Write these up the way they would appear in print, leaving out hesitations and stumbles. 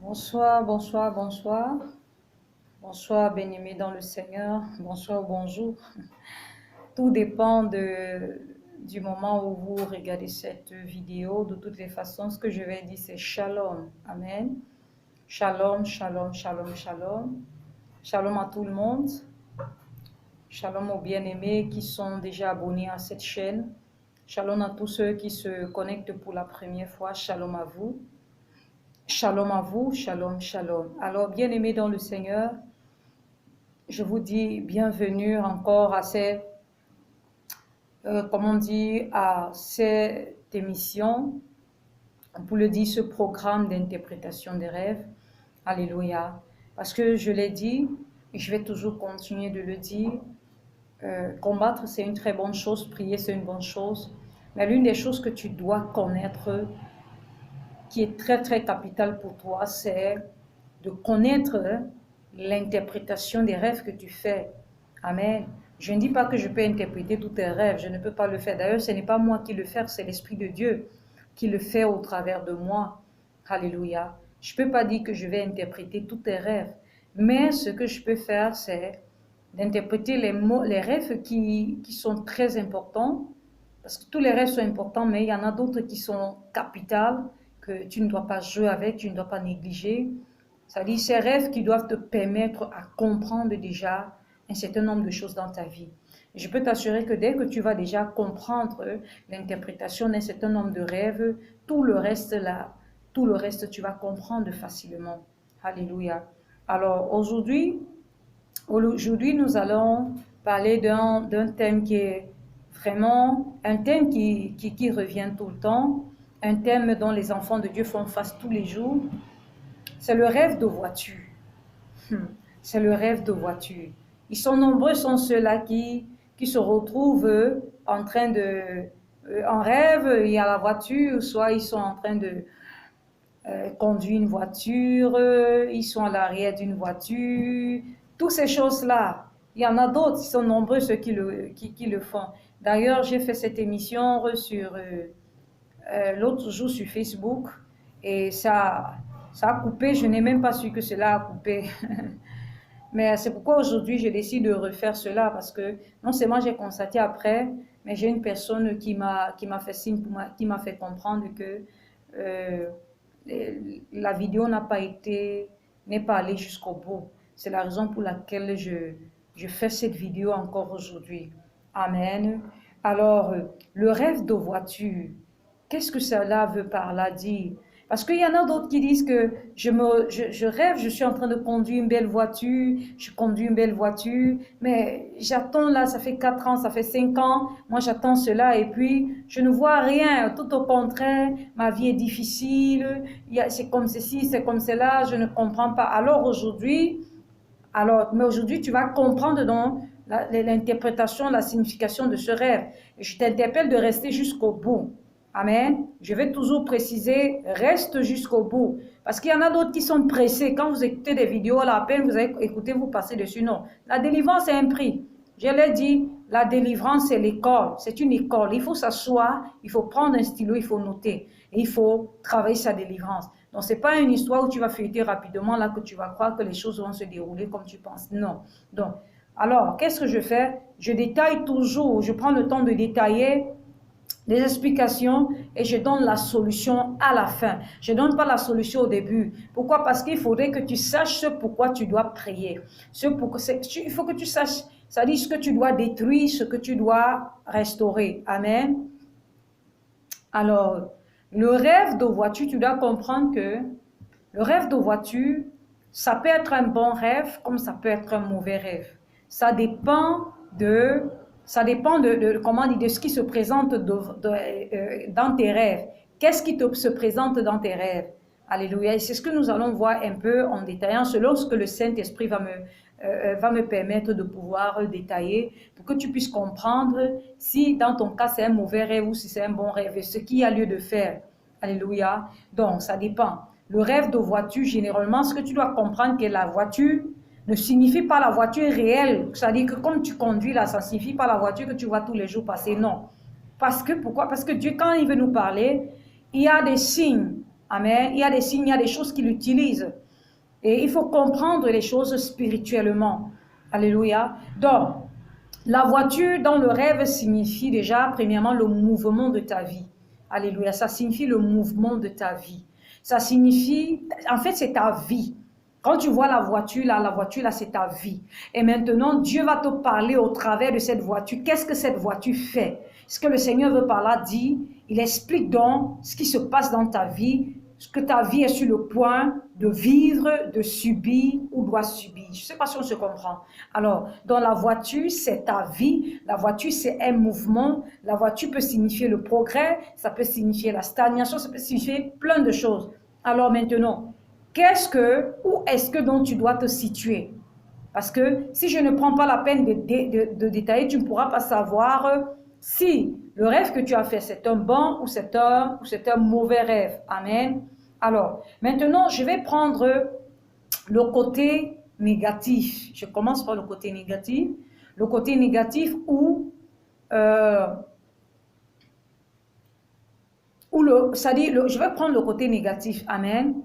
Bonsoir, bonsoir, bonsoir. Bonsoir, bien-aimés dans le Seigneur. Bonsoir, bonjour. Tout dépend du moment où vous regardez cette vidéo. De toutes les façons, ce que je vais dire, c'est shalom. Amen. Shalom, shalom, shalom, shalom. Shalom à tout le monde. Shalom aux bien-aimés qui sont déjà abonnés à cette chaîne. Shalom à tous ceux qui se connectent pour la première fois. Shalom à vous. Shalom à vous. Shalom, shalom. Alors, bien-aimés dans le Seigneur, je vous dis bienvenue encore à à cette émission, on peut le dire, ce programme d'interprétation des rêves. Alléluia. Parce que je l'ai dit, et je vais toujours continuer de le dire, combattre c'est une très bonne chose, prier c'est une bonne chose, mais l'une des choses que tu dois connaître, qui est très très capitale pour toi, c'est de connaître l'interprétation des rêves que tu fais. Amen. Je ne dis pas que je peux interpréter tous tes rêves, je ne peux pas le faire. D'ailleurs, ce n'est pas moi qui le fais, c'est l'Esprit de Dieu qui le fait au travers de moi. Alléluia. Je ne peux pas dire que je vais interpréter tous tes rêves, mais ce que je peux faire, c'est d'interpréter les rêves qui sont très importants, parce que tous les rêves sont importants, mais il y en a d'autres qui sont capitales, que tu ne dois pas jouer avec, tu ne dois pas négliger. C'est-à-dire ces rêves qui doivent te permettre à comprendre déjà un certain nombre de choses dans ta vie. Et je peux t'assurer que dès que tu vas déjà comprendre l'interprétation d'un certain nombre de rêves, tout le reste là, tout le reste tu vas comprendre facilement. Alléluia. Alors aujourd'hui, nous allons parler d'un thème qui est vraiment un thème qui revient tout le temps, un thème dont les enfants de Dieu font face tous les jours. C'est le rêve de voiture. C'est le rêve de voiture. Ils sont nombreux, sont ceux-là qui se retrouvent en train en rêve, il y a la voiture, soit ils sont en train de conduire une voiture, ils sont à l'arrière d'une voiture, toutes ces choses-là. Il y en a d'autres, ils sont nombreux ceux qui le font. D'ailleurs, j'ai fait cette émission sur l'autre jour sur Facebook et ça a coupé, je n'ai même pas su que cela a coupé. Mais c'est pourquoi aujourd'hui je décide de refaire cela, parce que non seulement j'ai constaté après, mais j'ai une personne qui m'a fait signe, qui m'a fait comprendre que la vidéo n'est pas allée jusqu'au bout. C'est la raison pour laquelle je fais cette vidéo encore aujourd'hui. Amen. Alors, le rêve de voiture, qu'est-ce que cela veut par là dire? Parce qu'il y en a d'autres qui disent que je rêve, je suis en train de conduire une belle voiture, je conduis une belle voiture, mais j'attends là, ça fait 4 ans, ça fait 5 ans, moi j'attends cela et puis je ne vois rien, tout au contraire, ma vie est difficile, c'est comme ceci, c'est comme cela, je ne comprends pas. Mais aujourd'hui tu vas comprendre donc l'interprétation, la signification de ce rêve. Et je t'interpelle de rester jusqu'au bout. Amen. Je vais toujours préciser, reste jusqu'au bout. Parce qu'il y en a d'autres qui sont pressés. Quand vous écoutez des vidéos, à la peine vous avez écouté, vous passez dessus. Non. La délivrance est un prix. Je l'ai dit, la délivrance c'est l'école. C'est une école. Il faut s'asseoir, il faut prendre un stylo, il faut noter. Et il faut travailler sa délivrance. Donc, ce n'est pas une histoire où tu vas feuilleter rapidement, là, que tu vas croire que les choses vont se dérouler comme tu penses. Non. Donc, alors, qu'est-ce que je fais? Je détaille toujours, je prends le temps de détailler les explications et je donne la solution à la fin. Je ne donne pas la solution au début. Pourquoi? Parce qu'il faudrait que tu saches ce pourquoi tu dois prier. Il faut que tu saches, c'est-à-dire ce que tu dois détruire, ce que tu dois restaurer. Amen. Alors, le rêve de voiture, tu dois comprendre que le rêve de voiture, ça peut être un bon rêve comme ça peut être un mauvais rêve. Ça dépend comment dire, de ce qui se présente dans tes rêves. Qu'est-ce qui se présente dans tes rêves? Alléluia. Et c'est ce que nous allons voir un peu en détaillant selon ce que le Saint-Esprit va me permettre de pouvoir détailler pour que tu puisses comprendre si dans ton cas c'est un mauvais rêve ou si c'est un bon rêve et ce qu'il y a lieu de faire. Alléluia. Donc, ça dépend. Le rêve de voiture, généralement, ce que tu dois comprendre, que la voiture ne signifie pas la voiture réelle. C'est-à-dire que comme tu conduis là, ça ne signifie pas la voiture que tu vois tous les jours passer. Non. Pourquoi? Parce que Dieu, quand il veut nous parler, il y a des signes. Amen. Il y a des signes, il y a des choses qu'il utilise. Et il faut comprendre les choses spirituellement. Alléluia. Donc, la voiture dans le rêve signifie déjà, premièrement, le mouvement de ta vie. Alléluia. Ça signifie le mouvement de ta vie. Ça signifie, en fait, c'est ta vie. Quand tu vois la voiture là, c'est ta vie. Et maintenant, Dieu va te parler au travers de cette voiture. Qu'est-ce que cette voiture fait? Ce que le Seigneur veut par là dire, il explique donc ce qui se passe dans ta vie, ce que ta vie est sur le point de vivre, de subir ou doit subir. Je ne sais pas si on se comprend. Alors, dans la voiture, c'est ta vie. La voiture, c'est un mouvement. La voiture peut signifier le progrès, ça peut signifier la stagnation, ça peut signifier plein de choses. Alors maintenant, où est-ce que donc tu dois te situer? Parce que si je ne prends pas la peine de détailler, tu ne pourras pas savoir si le rêve que tu as fait, c'est un bon ou c'est un mauvais rêve. Amen. Alors, maintenant, je vais prendre le côté négatif. Je commence par le côté négatif. Le côté négatif où je vais prendre le côté négatif. Amen.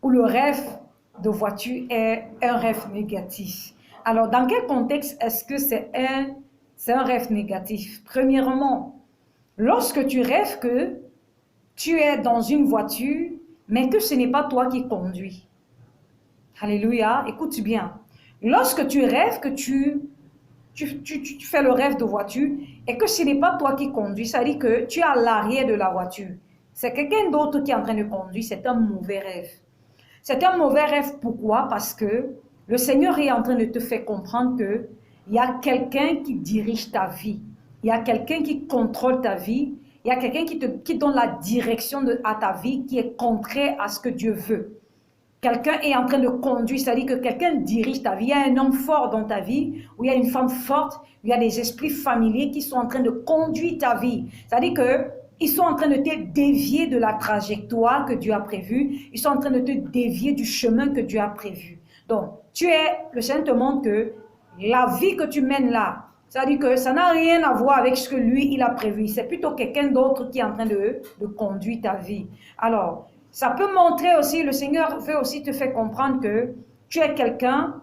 Où le rêve de voiture est un rêve négatif. Alors, dans quel contexte est-ce que c'est un rêve négatif? Premièrement, lorsque tu rêves que tu es dans une voiture, mais que ce n'est pas toi qui conduis. Alléluia, écoute bien. Lorsque tu rêves que tu fais le rêve de voiture et que ce n'est pas toi qui conduis, ça veut dire que tu es à l'arrière de la voiture. C'est quelqu'un d'autre qui est en train de conduire, c'est un mauvais rêve. C'est un mauvais rêve, pourquoi? Parce que le Seigneur est en train de te faire comprendre qu'il y a quelqu'un qui dirige ta vie. Il y a quelqu'un qui contrôle ta vie. Il y a quelqu'un qui donne la direction à ta vie qui est contraire à ce que Dieu veut. Quelqu'un est en train de conduire, c'est-à-dire que quelqu'un dirige ta vie. Il y a un homme fort dans ta vie, ou il y a une femme forte, où il y a des esprits familiers qui sont en train de conduire ta vie. C'est-à-dire que ils sont en train de te dévier de la trajectoire que Dieu a prévue. Ils sont en train de te dévier du chemin que Dieu a prévu. Donc, le Seigneur te montre que la vie que tu mènes là, c'est-à-dire que ça n'a rien à voir avec ce que lui, il a prévu. C'est plutôt quelqu'un d'autre qui est en train de conduire ta vie. Alors, ça peut montrer aussi, le Seigneur veut aussi te faire comprendre que tu es quelqu'un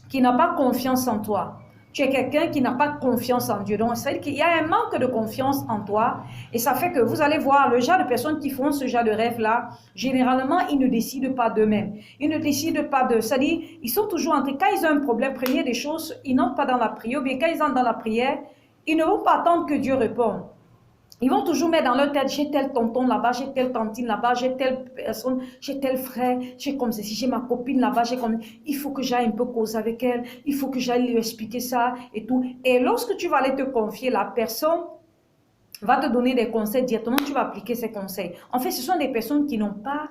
qui n'a pas confiance en toi. Tu es quelqu'un qui n'a pas confiance en Dieu. Donc, c'est-à-dire qu'il y a un manque de confiance en toi. Et ça fait que vous allez voir, le genre de personnes qui font ce genre de rêve-là, généralement, ils ne décident pas d'eux-mêmes. Ils ne décident pas c'est-à-dire, ils sont toujours en train, quand ils ont un problème, première des choses, ils n'entrent pas dans la prière. Mais quand ils entrent dans la prière, ils ne vont pas attendre que Dieu réponde. Ils vont toujours mettre dans leur tête, j'ai tel tonton là-bas, j'ai telle tantine là-bas, j'ai telle personne, j'ai tel frère, j'ai comme ceci, j'ai ma copine là-bas, il faut que j'aille un peu causer avec elle, il faut que j'aille lui expliquer ça et tout. Et lorsque tu vas aller te confier, la personne va te donner des conseils directement, tu vas appliquer ces conseils. En fait, ce sont des personnes qui n'ont pas,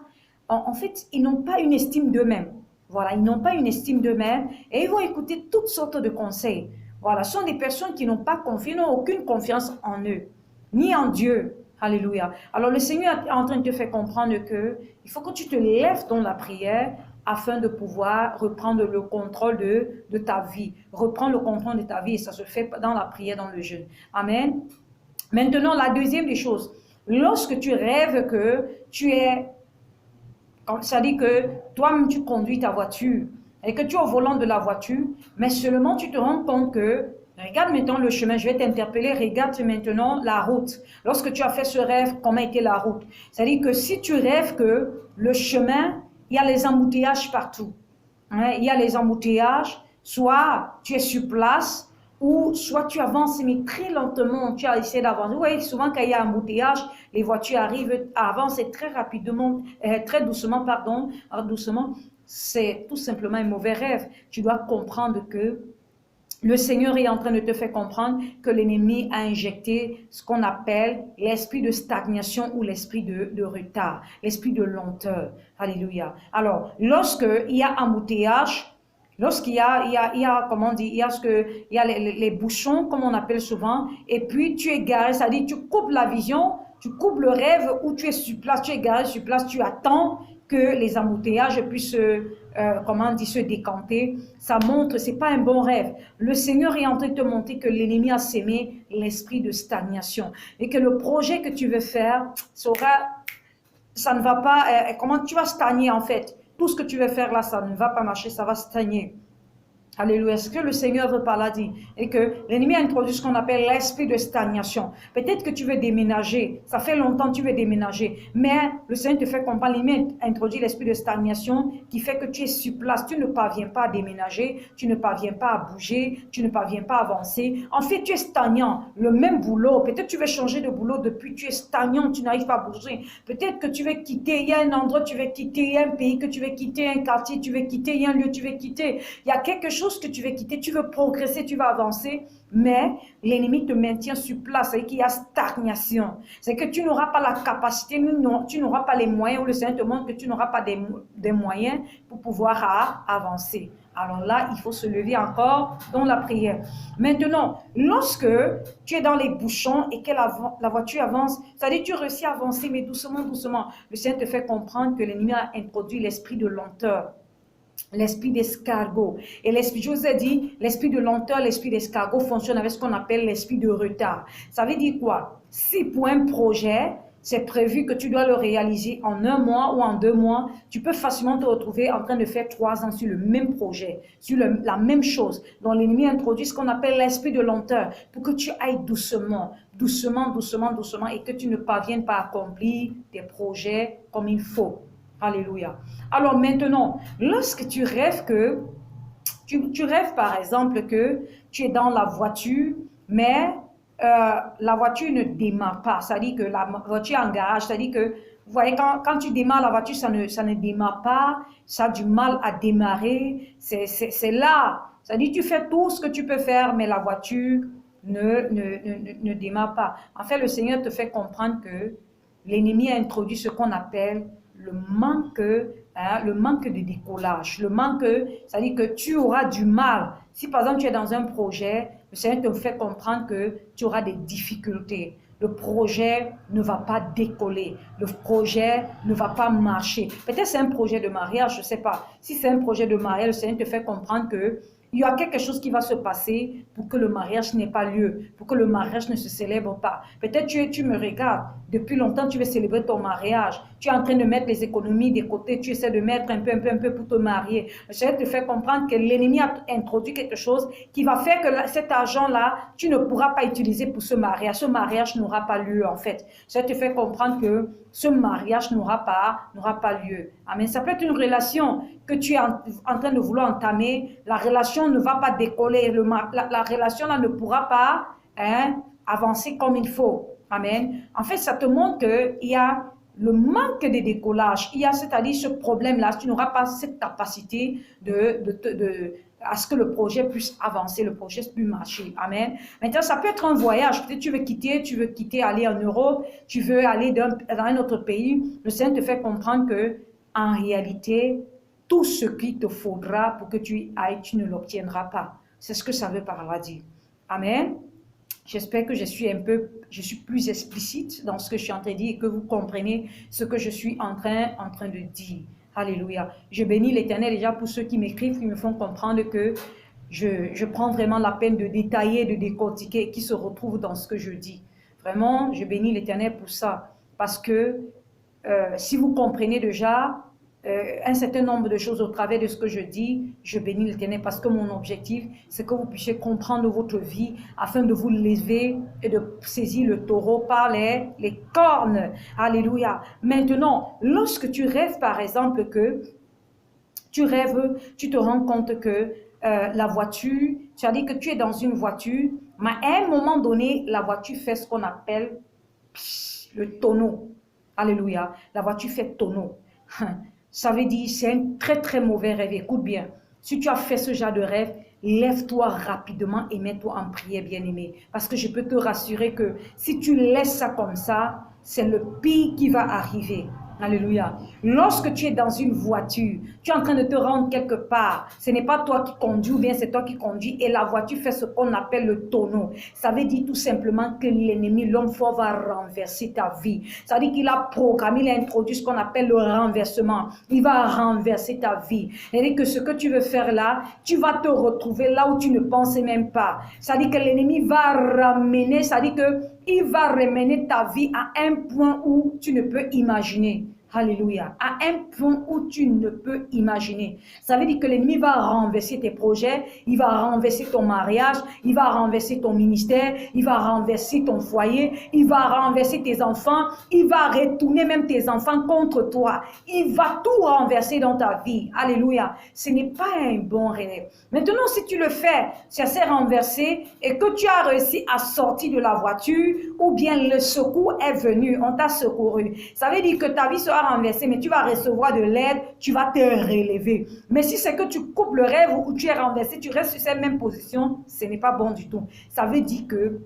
ils n'ont pas une estime d'eux-mêmes. Voilà, ils n'ont pas une estime d'eux-mêmes et ils vont écouter toutes sortes de conseils. Voilà, ce sont des personnes qui n'ont pas confiance, n'ont aucune confiance en eux, ni en Dieu. Alléluia. Alors le Seigneur est en train de te faire comprendre que il faut que tu te lèves dans la prière afin de pouvoir reprendre le contrôle de ta vie. Reprendre le contrôle de ta vie et ça se fait dans la prière, dans le jeûne. Amen. Maintenant, la deuxième des choses, lorsque tu rêves que tu es, c'est-à-dire que toi-même tu conduis ta voiture et que tu es au volant de la voiture, mais seulement tu te rends compte que regarde maintenant le chemin, je vais t'interpeller, regarde maintenant la route. Lorsque tu as fait ce rêve, comment était la route? C'est-à-dire que si tu rêves que le chemin, il y a les embouteillages partout. Hein, il y a les embouteillages, soit tu es sur place, ou soit tu avances, mais très lentement, tu as essayé d'avancer. Vous voyez, souvent quand il y a un embouteillage, les voitures arrivent à avancer très rapidement, très doucement, doucement. C'est tout simplement un mauvais rêve. Tu dois comprendre que le Seigneur est en train de te faire comprendre que l'ennemi a injecté ce qu'on appelle l'esprit de stagnation ou l'esprit de retard, l'esprit de lenteur. Alléluia. Alors, lorsqu'il y a embouteillage, lorsqu'il y a, comment on dit, il y a les bouchons, comme on appelle souvent, et puis tu es garé, c'est-à-dire tu coupes la vision, tu coupes le rêve où tu es sur place, tu es garé sur place, tu attends que les embouteillages puissent se décanter. Ça montre, c'est pas un bon rêve. Le Seigneur est en train de te montrer que l'ennemi a sémé l'esprit de stagnation et que le projet que tu veux faire sera ça ne va pas, comment tu vas stagner en fait. Tout ce que tu veux faire là, ça ne va pas marcher, ça va stagner. Alléluia. Ce que le Seigneur veut par là dire et que l'ennemi a introduit ce qu'on appelle l'esprit de stagnation. Peut-être que tu veux déménager. Ça fait longtemps que tu veux déménager. Mais le Seigneur te fait comprendre, l'ennemi a introduit l'esprit de stagnation qui fait que tu es sur place. Tu ne parviens pas à déménager. Tu ne parviens pas à bouger. Tu ne parviens pas à avancer. En fait, tu es stagnant. Le même boulot. Peut-être que tu veux changer de boulot depuis. Tu es stagnant. Tu n'arrives pas à bouger. Peut-être que tu veux quitter. Il y a un endroit, tu veux quitter. Il y a un pays que tu veux quitter. Un quartier, tu veux quitter. Il y a un lieu, tu veux quitter. Il y a quelque chose que tu veux quitter, tu veux progresser, tu vas avancer, mais l'ennemi te maintient sur place, c'est qu'il y a stagnation. C'est que tu n'auras pas la capacité, tu n'auras pas les moyens, ou le Seigneur te montre que tu n'auras pas des moyens pour pouvoir avancer. Alors là, il faut se lever encore dans la prière. Maintenant, lorsque tu es dans les bouchons et que la voiture avance, c'est-à-dire tu réussis à avancer, mais doucement, doucement, le Seigneur te fait comprendre que l'ennemi a introduit l'esprit de lenteur. L'esprit d'escargot. Et l'esprit, je vous ai dit, l'esprit de lenteur, l'esprit d'escargot fonctionne avec ce qu'on appelle l'esprit de retard. Ça veut dire quoi? Si pour un projet, c'est prévu que tu dois le réaliser en 1 mois ou en 2 mois, tu peux facilement te retrouver en train de faire 3 ans sur le même projet, sur la même chose. Donc l'ennemi introduit ce qu'on appelle l'esprit de lenteur pour que tu ailles doucement, doucement, doucement, doucement et que tu ne parviennes pas à accomplir tes projets comme il faut. Alléluia. Alors maintenant, lorsque tu rêves que, tu rêves par exemple que tu es dans la voiture, mais la voiture ne démarre pas, c'est-à-dire que la voiture est en garage, c'est-à-dire que, vous voyez, quand tu démarres la voiture, ça ne démarre pas, ça a du mal à démarrer, c'est là, c'est-à-dire tu fais tout ce que tu peux faire, mais la voiture ne démarre pas. En fait, le Seigneur te fait comprendre que l'ennemi a introduit ce qu'on appelle le manque de décollage, c'est-à-dire que tu auras du mal. Si par exemple tu es dans un projet, le Seigneur te fait comprendre que tu auras des difficultés. Le projet ne va pas décoller, le projet ne va pas marcher. Peut-être c'est un projet de mariage, je ne sais pas. Si c'est un projet de mariage, le Seigneur te fait comprendre que il y a quelque chose qui va se passer pour que le mariage n'ait pas lieu, pour que le mariage ne se célèbre pas. Peut-être tu me regardes, depuis longtemps tu veux célébrer ton mariage, tu es en train de mettre les économies de côté, tu essaies de mettre un peu pour te marier. Le Seigneur te fait comprendre que l'ennemi a introduit quelque chose qui va faire que cet argent-là, tu ne pourras pas utiliser pour ce mariage. Ce mariage n'aura pas lieu en fait. Le Seigneur te fait comprendre que ce mariage n'aura pas lieu. Amen. Ça peut être une relation que tu es en train de vouloir entamer. La relation ne va pas décoller. La relation là ne pourra pas avancer comme il faut. Amen. En fait, ça te montre qu'il y a le manque de décollage. Il y a, c'est-à-dire ce problème-là, tu n'auras pas cette capacité à ce que le projet puisse avancer, le projet puisse marcher. Amen. Maintenant, ça peut être un voyage. Peut-être tu veux quitter, aller en Europe, tu veux aller dans un autre pays. Le Seigneur te fait comprendre que, en réalité, tout ce qu'il te faudra pour que tu ailles, tu ne l'obtiendras pas. C'est ce que ça veut par là dire. Amen. J'espère que je suis plus explicite dans ce que je suis en train de dire et que vous comprenez ce que je suis en train de dire. Alléluia. Je bénis l'Éternel déjà pour ceux qui m'écrivent, qui me font comprendre que je prends vraiment la peine de détailler, de décortiquer, qui se retrouvent dans ce que je dis. Vraiment, je bénis l'Éternel pour ça. Parce que si vous comprenez déjà un certain nombre de choses au travers de ce que je dis, je bénis l'Éternel parce que mon objectif, c'est que vous puissiez comprendre votre vie afin de vous lever et de saisir le taureau par les cornes. Alléluia. Maintenant, lorsque tu rêves, par exemple, tu te rends compte que la voiture, tu as dit que tu es dans une voiture, mais à un moment donné, la voiture fait ce qu'on appelle le tonneau. Alléluia. La voiture fait tonneau. Ça veut dire, c'est un très très mauvais rêve. Écoute bien, si tu as fait ce genre de rêve, lève-toi rapidement et mets-toi en prière, bien-aimé. Parce que je peux te rassurer que si tu laisses ça comme ça, c'est le pire qui va arriver. Alléluia. Lorsque tu es dans une voiture, tu es en train de te rendre quelque part, ce n'est pas toi qui conduis ou bien c'est toi qui conduis et la voiture fait ce qu'on appelle le tonneau. Ça veut dire tout simplement que l'ennemi, l'homme fort, va renverser ta vie. Ça veut dire qu'il a programmé, il a introduit ce qu'on appelle le renversement. Il va renverser ta vie. C'est-à-dire que ce que tu veux faire là, tu vas te retrouver là où tu ne pensais même pas. Ça veut dire que l'ennemi va ramener, ça veut dire que il va ramener ta vie à un point où tu ne peux imaginer. Alléluia. À un point où tu ne peux imaginer. Ça veut dire que l'ennemi va renverser tes projets, il va renverser ton mariage, il va renverser ton ministère, il va renverser ton foyer, il va renverser tes enfants, il va retourner même tes enfants contre toi. Il va tout renverser dans ta vie. Alléluia. Ce n'est pas un bon rêve. Maintenant, si tu le fais, ça s'est renversé et que tu as réussi à sortir de la voiture ou bien le secours est venu, on t'a secouru. Ça veut dire que ta vie sera renversée, mais tu vas recevoir de l'aide, tu vas te relever. Mais si c'est que tu coupes le rêve ou tu es renversé, tu restes sur cette même position, ce n'est pas bon du tout. Ça veut dire que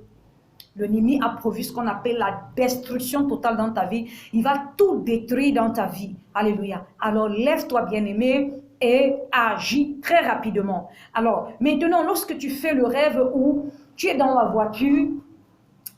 l'ennemi a prévu ce qu'on appelle la destruction totale dans ta vie. Il va tout détruire dans ta vie. Alléluia. Alors lève-toi bien-aimé et agis très rapidement. Alors maintenant, lorsque tu fais le rêve où tu es dans la voiture,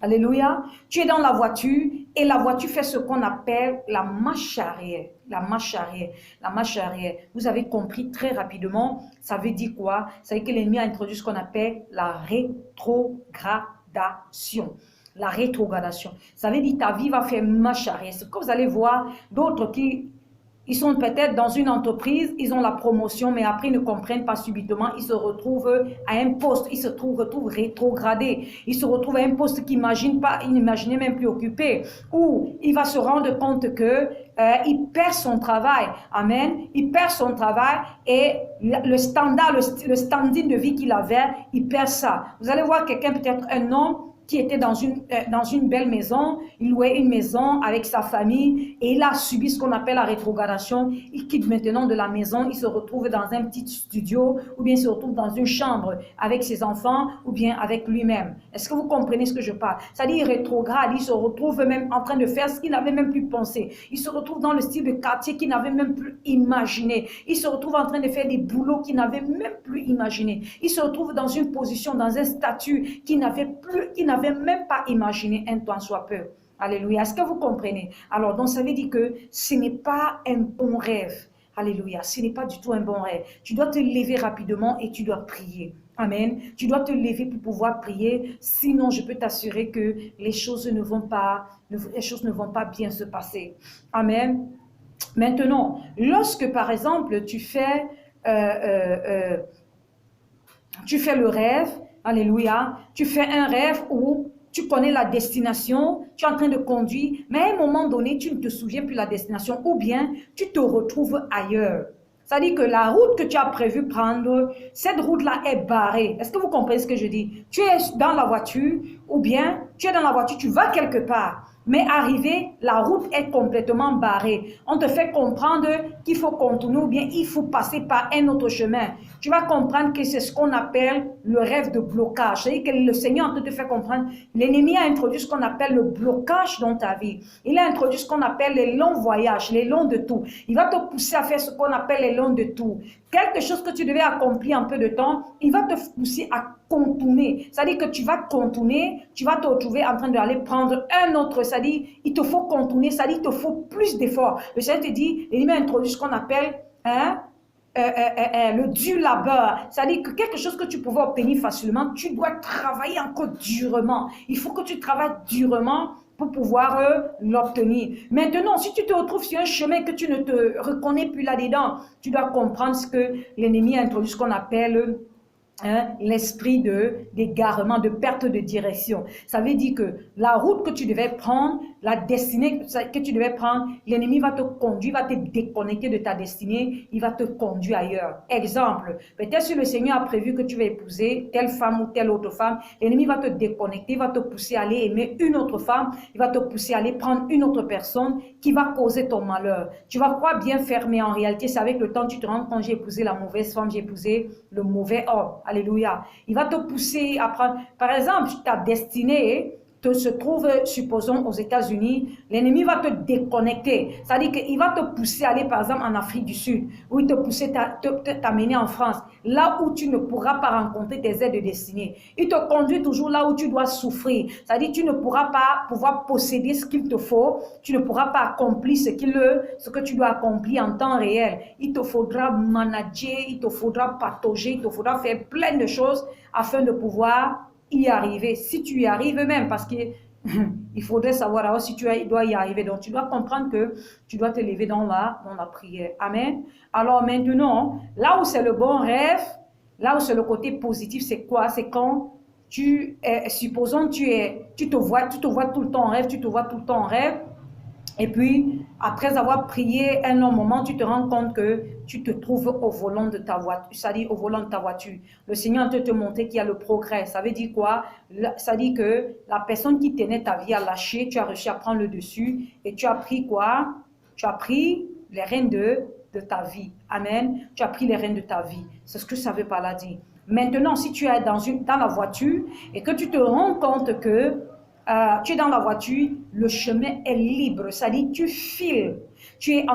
alléluia, tu es dans la voiture et la voiture fait ce qu'on appelle la marche arrière. La marche arrière. La marche arrière. Vous avez compris très rapidement, ça veut dire quoi? Ça veut dire que l'ennemi a introduit ce qu'on appelle la rétrogradation. La rétrogradation. Ça veut dire que ta vie va faire marche arrière. C'est que vous allez voir d'autres qui... Ils sont peut-être dans une entreprise, ils ont la promotion, mais après ils ne comprennent pas subitement, ils se retrouvent à un poste, ils se retrouvent rétrogradés, ils se retrouvent à un poste qu'ils n'imaginaient même plus occupé, ou il va se rendre compte que il perd son travail, amen, il perd son travail et le standing de vie qu'il avait, il perd ça. Vous allez voir quelqu'un, peut-être un homme, qui était dans une belle maison, il louait une maison avec sa famille et il a subi ce qu'on appelle la rétrogradation. Il quitte maintenant de la maison, il se retrouve dans un petit studio ou bien il se retrouve dans une chambre avec ses enfants ou bien avec lui-même. Est-ce que vous comprenez ce que je parle? C'est-à-dire il rétrograde, il se retrouve même en train de faire ce qu'il n'avait même plus pensé. Il se retrouve dans le style de quartier qu'il n'avait même plus imaginé. Il se retrouve en train de faire des boulots qu'il n'avait même plus imaginé. Il se retrouve dans une position, dans un statut qu'il n'avait même pas imaginé un temps soit peu. Alléluia. Est-ce que vous comprenez? Alors, donc, ça veut dire que ce n'est pas un bon rêve. Alléluia. Ce n'est pas du tout un bon rêve. Tu dois te lever rapidement et tu dois prier. Amen. Tu dois te lever pour pouvoir prier. Sinon, je peux t'assurer que les choses ne vont pas bien se passer. Amen. Maintenant, lorsque, par exemple, tu fais le rêve, alléluia, tu fais un rêve où tu connais la destination, tu es en train de conduire, mais à un moment donné, tu ne te souviens plus de la destination ou bien tu te retrouves ailleurs. C'est-à-dire que la route que tu as prévu prendre, cette route-là est barrée. Est-ce que vous comprenez ce que je dis? Tu es dans la voiture ou bien tu es dans la voiture, tu vas quelque part. Mais arrivé, la route est complètement barrée. On te fait comprendre qu'il faut contourner ou bien il faut passer par un autre chemin. Tu vas comprendre que c'est ce qu'on appelle le rêve de blocage. C'est-à-dire que le Seigneur te fait comprendre. L'ennemi a introduit ce qu'on appelle le blocage dans ta vie. Il a introduit ce qu'on appelle les longs voyages, les longs de tout. Il va te pousser à faire ce qu'on appelle les longs de tout. Quelque chose que tu devais accomplir en peu de temps, il va te pousser à contourner. C'est-à-dire que tu vas contourner, tu vas te retrouver en train d'aller prendre un autre. C'est-à-dire, il te faut contourner, c'est-à-dire, il te faut plus d'efforts. Le Seigneur te dit, l'ennemi a introduit ce qu'on appelle le dur labeur. C'est-à-dire que quelque chose que tu pouvais obtenir facilement, tu dois travailler encore durement. Il faut que tu travailles durement pour pouvoir l'obtenir. Maintenant, si tu te retrouves sur un chemin que tu ne te reconnais plus là-dedans, tu dois comprendre ce que l'ennemi a introduit, ce qu'on appelle l'esprit d'égarement, de perte de direction. Ça veut dire que la route que tu devais prendre, la destinée que tu devais prendre, l'ennemi va te conduire, va te déconnecter de ta destinée, il va te conduire ailleurs. Exemple, peut-être si le Seigneur a prévu que tu vas épouser telle femme ou telle autre femme, l'ennemi va te déconnecter, il va te pousser à aller aimer une autre femme, il va te pousser à aller prendre une autre personne qui va causer ton malheur. Tu vas croire bien faire, mais en réalité, c'est avec le temps tu te rends compte, j'ai épousé la mauvaise femme, j'ai épousé le mauvais homme. Alléluia. Il va te pousser à prendre, par exemple, ta destinée se trouve, supposons, aux États-Unis, l'ennemi va te déconnecter. C'est-à-dire qu'il va te pousser à aller, par exemple, en Afrique du Sud, ou il te pousser t'amener en France, là où tu ne pourras pas rencontrer tes aides de destinée. Il te conduit toujours là où tu dois souffrir. C'est-à-dire tu ne pourras pas pouvoir posséder ce qu'il te faut, tu ne pourras pas accomplir ce que tu dois accomplir en temps réel. Il te faudra manager, il te faudra patauger, il te faudra faire plein de choses afin de pouvoir y arriver, si tu y arrives même, parce que Il faudrait savoir alors si tu dois y arriver. Donc, tu dois comprendre que tu dois te lever dans la prière. Amen. Alors maintenant, là où c'est le bon rêve, là où c'est le côté positif, c'est quoi? C'est quand supposons tu te vois tout le temps en rêve, tu te vois tout le temps en rêve. Et puis, après avoir prié un long moment, tu te rends compte que tu te trouves au volant de ta voiture, c'est-à-dire au volant de ta voiture. Le Seigneur veut te montrer qu'il y a le progrès. Ça veut dire quoi? Ça dit que la personne qui tenait ta vie a lâché, tu as réussi à prendre le dessus et tu as pris quoi? Tu as pris les rênes de ta vie. Amen. Tu as pris les rênes de ta vie. C'est ce que ça veut par là dire. Maintenant, si tu es dans la voiture et que tu te rends compte que tu es dans la voiture, le chemin est libre. C'est-à-dire, tu files, tu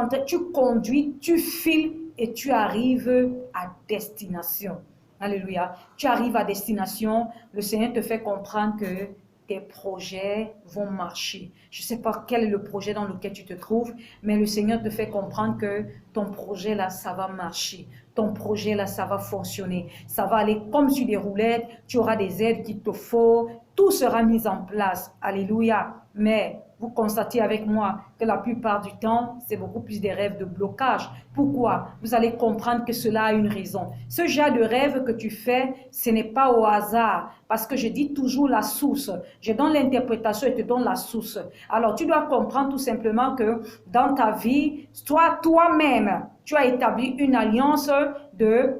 conduis, tu files et tu arrives à destination. Alléluia. Tu arrives à destination, le Seigneur te fait comprendre que tes projets vont marcher. Je ne sais pas quel est le projet dans lequel tu te trouves, mais le Seigneur te fait comprendre que ton projet là, ça va marcher. Ton projet là, ça va fonctionner. Ça va aller comme sur des roulettes. Tu auras des aides qu'il te faut. Tout sera mis en place. Alléluia. Mais vous constatez avec moi que la plupart du temps, c'est beaucoup plus des rêves de blocage. Pourquoi? Vous allez comprendre que cela a une raison. Ce genre de rêve que tu fais, ce n'est pas au hasard. Parce que je dis toujours la source. Je donne l'interprétation et te donne la source. Alors, tu dois comprendre tout simplement que dans ta vie, toi-même, tu as établi une alliance de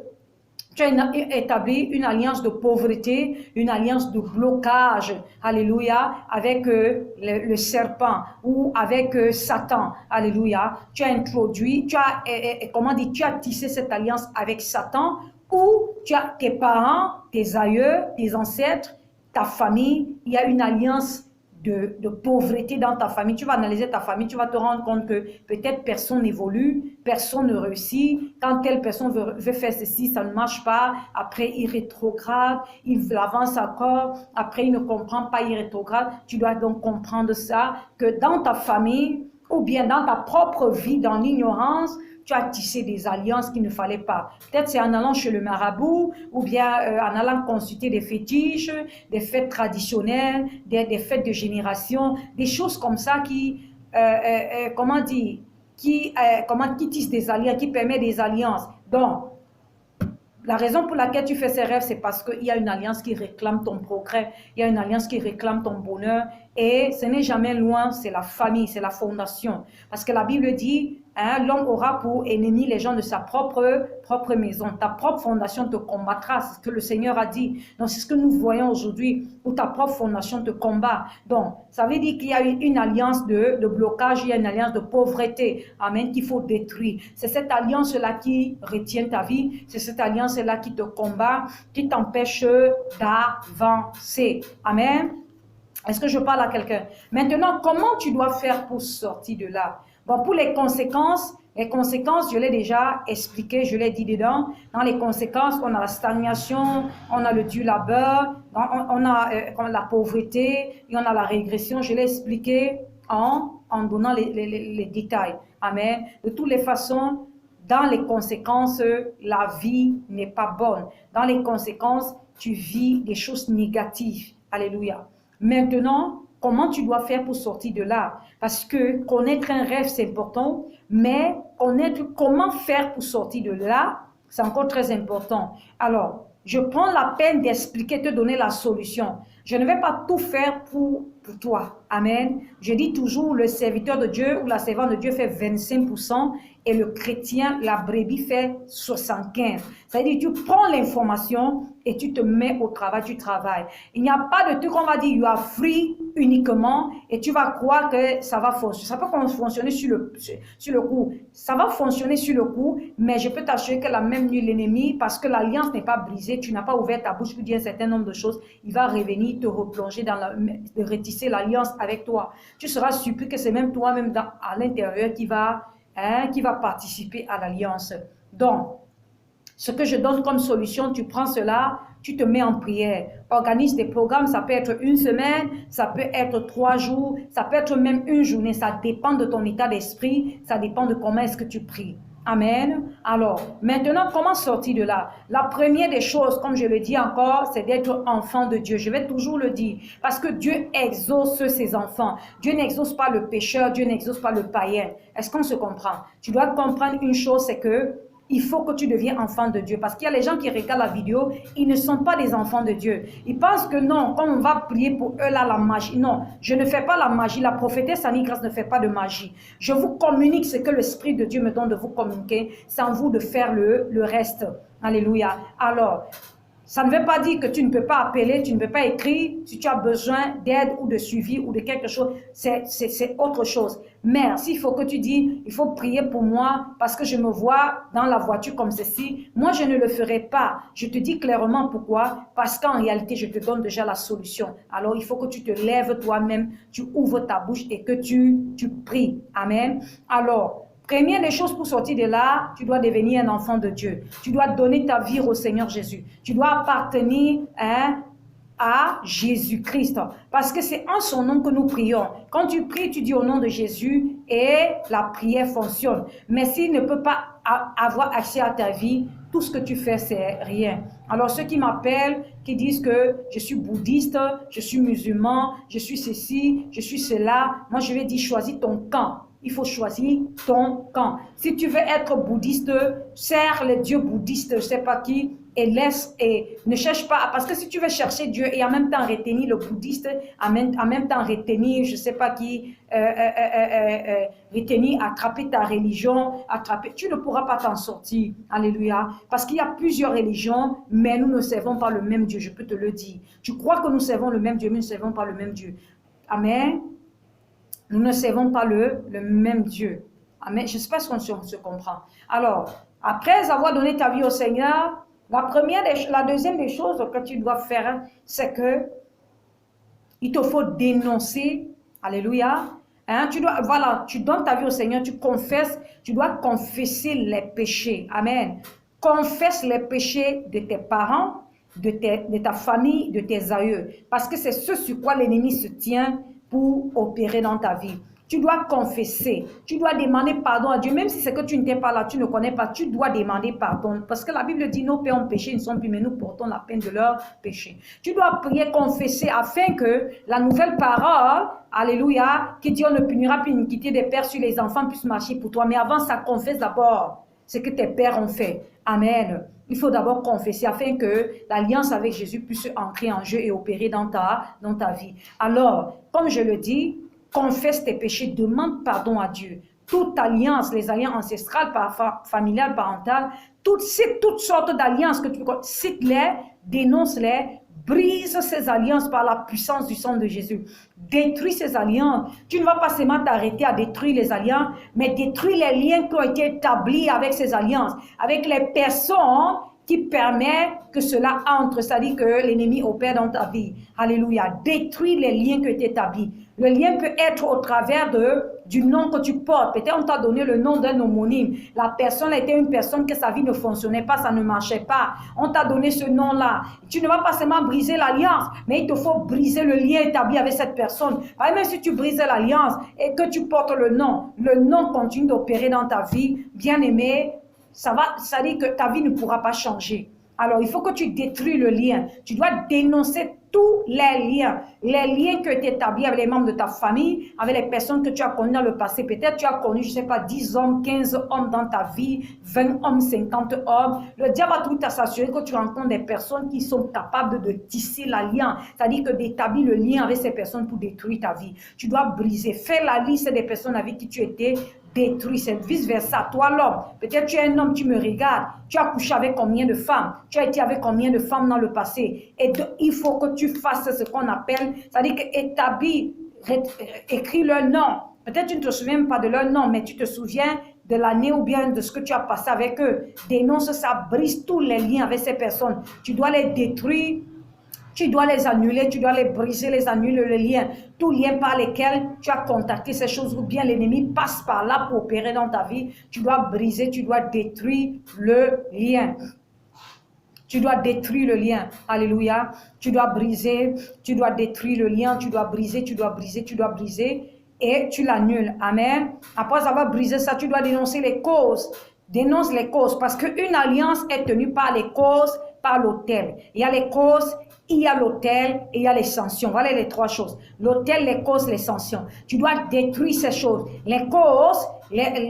pauvreté, une alliance de blocage, alléluia, avec le serpent ou avec Satan, alléluia. Tu as tissé cette alliance avec Satan ou tu as tes parents, tes aïeux, tes ancêtres, ta famille, il y a une alliance de pauvreté dans ta famille. Tu vas analyser ta famille, tu vas te rendre compte que peut-être personne n'évolue, personne ne réussit. Quand telle personne veut faire ceci, ça ne marche pas. Après, il rétrograde, il avance encore. Après, il ne comprend pas, il rétrograde. Tu dois donc comprendre ça, que dans ta famille ou bien dans ta propre vie, dans l'ignorance, tu as tissé des alliances qu'il ne fallait pas. Peut-être c'est en allant chez le marabout ou bien en allant consulter des fétiches, des fêtes traditionnelles, des fêtes de génération, des choses comme ça qui tissent des alliances, qui permettent des alliances. Donc, la raison pour laquelle tu fais ces rêves, c'est parce qu'il y a une alliance qui réclame ton progrès, il y a une alliance qui réclame ton bonheur, et ce n'est jamais loin, c'est la famille, c'est la fondation. Parce que la Bible dit, hein, l'homme aura pour ennemi les gens de sa propre maison. Ta propre fondation te combattra, c'est ce que le Seigneur a dit. Donc c'est ce que nous voyons aujourd'hui, où ta propre fondation te combat. Donc ça veut dire qu'il y a une alliance de blocage, il y a une alliance de pauvreté, amen, qu'il faut détruire. C'est cette alliance-là qui retient ta vie, c'est cette alliance-là qui te combat, qui t'empêche d'avancer. Amen. Est-ce que je parle à quelqu'un? Maintenant, comment tu dois faire pour sortir de là? Bon, pour les conséquences, je l'ai déjà expliqué, je l'ai dit dedans. Dans les conséquences, on a la stagnation, on a le dur labeur, on a la pauvreté, et on a la régression. Je l'ai expliqué en donnant les détails. Amen. De toutes les façons, dans les conséquences, la vie n'est pas bonne. Dans les conséquences, tu vis des choses négatives. Alléluia. Maintenant, comment tu dois faire pour sortir de là? Parce que connaître un rêve, c'est important, mais connaître comment faire pour sortir de là, c'est encore très important. Alors, je prends la peine d'expliquer, te donner la solution. Je ne vais pas tout faire pour toi. Amen. Je dis toujours, le serviteur de Dieu ou la servante de Dieu fait 25% et le chrétien, la brebis, fait 75%. C'est-à-dire, tu prends l'information et tu te mets au travail, tu travailles. Il n'y a pas de truc, on va dire, you are free uniquement et tu vas croire que ça va fonctionner. Ça peut fonctionner sur le coup. Ça va fonctionner sur le coup, mais je peux t'assurer que la même nuit, l'ennemi, parce que l'alliance n'est pas brisée, tu n'as pas ouvert ta bouche pour dire un certain nombre de choses, il va revenir te replonger de retisser l'alliance avec toi. Tu seras surpris que c'est même toi-même à l'intérieur qui va participer à l'alliance. Donc, ce que je donne comme solution, tu prends cela, tu te mets en prière. Organise des programmes, ça peut être une semaine, ça peut être 3 jours, ça peut être même une journée. Ça dépend de ton état d'esprit, ça dépend de comment est-ce que tu pries. Amen. Alors, maintenant, comment sortir de là? La première des choses, comme je le dis encore, c'est d'être enfant de Dieu. Je vais toujours le dire. Parce que Dieu exauce ses enfants. Dieu n'exauce pas le pécheur, Dieu n'exauce pas le païen. Est-ce qu'on se comprend? Tu dois comprendre une chose, c'est que il faut que tu deviennes enfant de Dieu. Parce qu'il y a les gens qui regardent la vidéo, ils ne sont pas des enfants de Dieu. Ils pensent que non, quand on va prier pour eux, là, la magie. Non, je ne fais pas la magie. La prophétesse Annie Grace ne fait pas de magie. Je vous communique ce que l'Esprit de Dieu me donne de vous communiquer. C'est à vous de faire le reste. Alléluia. Alors, ça ne veut pas dire que tu ne peux pas appeler, tu ne peux pas écrire si tu as besoin d'aide ou de suivi ou de quelque chose. C'est autre chose. Mais s'il faut que tu dis, il faut prier pour moi parce que je me vois dans la voiture comme ceci, moi je ne le ferai pas. Je te dis clairement pourquoi. Parce qu'en réalité, je te donne déjà la solution. Alors il faut que tu te lèves toi-même, tu ouvres ta bouche et que tu pries. Amen. Alors, première des choses pour sortir de là, tu dois devenir un enfant de Dieu. Tu dois donner ta vie au Seigneur Jésus. Tu dois appartenir à Jésus-Christ. Parce que c'est en son nom que nous prions. Quand tu pries, tu dis au nom de Jésus et la prière fonctionne. Mais s'il ne peut pas avoir accès à ta vie, tout ce que tu fais, c'est rien. Alors ceux qui m'appellent, qui disent que je suis bouddhiste, je suis musulman, je suis ceci, je suis cela, moi je vais dire choisis ton camp. Il faut choisir ton camp. Si tu veux être bouddhiste, sers les dieux bouddhistes, je ne sais pas qui, et laisse, et ne cherche pas, parce que si tu veux chercher Dieu et en même temps retenir le bouddhiste, en même temps retenir, je ne sais pas qui, retenir, attraper ta religion, tu ne pourras pas t'en sortir. Alléluia. Parce qu'il y a plusieurs religions, mais nous ne servons pas le même Dieu, je peux te le dire. Tu crois que nous servons le même Dieu, mais nous ne servons pas le même Dieu. Amen. Nous ne servons pas le même Dieu. Amen. Je ne sais pas si on se comprend. Alors, après avoir donné ta vie au Seigneur, la deuxième des choses que tu dois faire, c'est que il te faut dénoncer. Alléluia. Hein, tu donnes ta vie au Seigneur, tu confesses, tu dois confesser les péchés. Amen. Confesse les péchés de tes parents, de ta famille, de tes aïeux. Parce que c'est ce sur quoi l'ennemi se tient pour opérer dans ta vie. Tu dois confesser, tu dois demander pardon à Dieu, même si c'est que tu n'étais pas là, tu ne connais pas, tu dois demander pardon. Parce que la Bible dit, nos pères ont péché, ils ne sont plus, mais nous portons la peine de leur péché. Tu dois prier, confesser, afin que la nouvelle parole, alléluia, qui dit on ne punira plus l'iniquité des pères sur les enfants, puisse marcher pour toi. Mais avant ça, confesse d'abord ce que tes pères ont fait. Amen. Il faut d'abord confesser afin que l'alliance avec Jésus puisse entrer en jeu et opérer dans ta vie. Alors, comme je le dis, confesse tes péchés, demande pardon à Dieu. Toute alliance, les alliances ancestrales, familiales, parentales, toutes sortes d'alliances que tu peux, cite-les, dénonce-les, brise ces alliances par la puissance du sang de Jésus. Détruis ces alliances. Tu ne vas pas seulement t'arrêter à détruire les alliances, mais détruis les liens qui ont été établis avec ces alliances, avec les personnes qui permettent que cela entre, c'est-à-dire que l'ennemi opère dans ta vie. Alléluia. Détruis les liens qui ont été établis. Le lien peut être au travers du nom que tu portes. Peut-être on t'a donné le nom d'un homonyme. La personne était une personne que sa vie ne fonctionnait pas, ça ne marchait pas. On t'a donné ce nom-là. Tu ne vas pas seulement briser l'alliance, mais il te faut briser le lien établi avec cette personne. Même si tu brises l'alliance et que tu portes le nom continue d'opérer dans ta vie, bien-aimé, ça veut dire que ta vie ne pourra pas changer. Alors, il faut que tu détruis le lien. Tu dois dénoncer tous les liens qui ont été établis avec les membres de ta famille, avec les personnes que tu as connues dans le passé. Peut-être tu as connu, je ne sais pas, 10 hommes, 15 hommes dans ta vie, 20 hommes, 50 hommes. Le diable va tout s'assurer que tu rencontres des personnes qui sont capables de tisser l'alliance, c'est-à-dire que d'établir le lien avec ces personnes pour détruire ta vie. Tu dois briser, faire la liste des personnes avec qui tu étais, détruit, c'est vice-versa. Toi, l'homme, peut-être tu es un homme, tu me regardes, tu as couché avec combien de femmes, tu as été avec combien de femmes dans le passé. Et il faut que tu fasses ce qu'on appelle, c'est-à-dire que établis, écris leur nom. Peut-être tu ne te souviens pas de leur nom, mais tu te souviens de l'année ou bien de ce que tu as passé avec eux. Dénonce ça, brise tous les liens avec ces personnes. Tu dois les détruire. Tu dois les annuler, tu dois les briser, les annuler, le lien. Tout lien par lesquels tu as contacté ces choses ou bien l'ennemi passe par là pour opérer dans ta vie. Tu dois briser, tu dois détruire le lien. Tu dois détruire le lien. Alléluia. Tu dois briser, tu dois détruire le lien, tu dois briser, tu dois briser, tu dois briser et tu l'annules. Amen. Après avoir brisé ça, tu dois dénoncer les causes Dénonce les causes, parce qu'une alliance est tenue par les causes, par l'autel. Il y a les causes, il y a l'autel et il y a les sanctions. Voilà les trois choses. L'autel, les causes, les sanctions. Tu dois détruire ces choses. Les causes,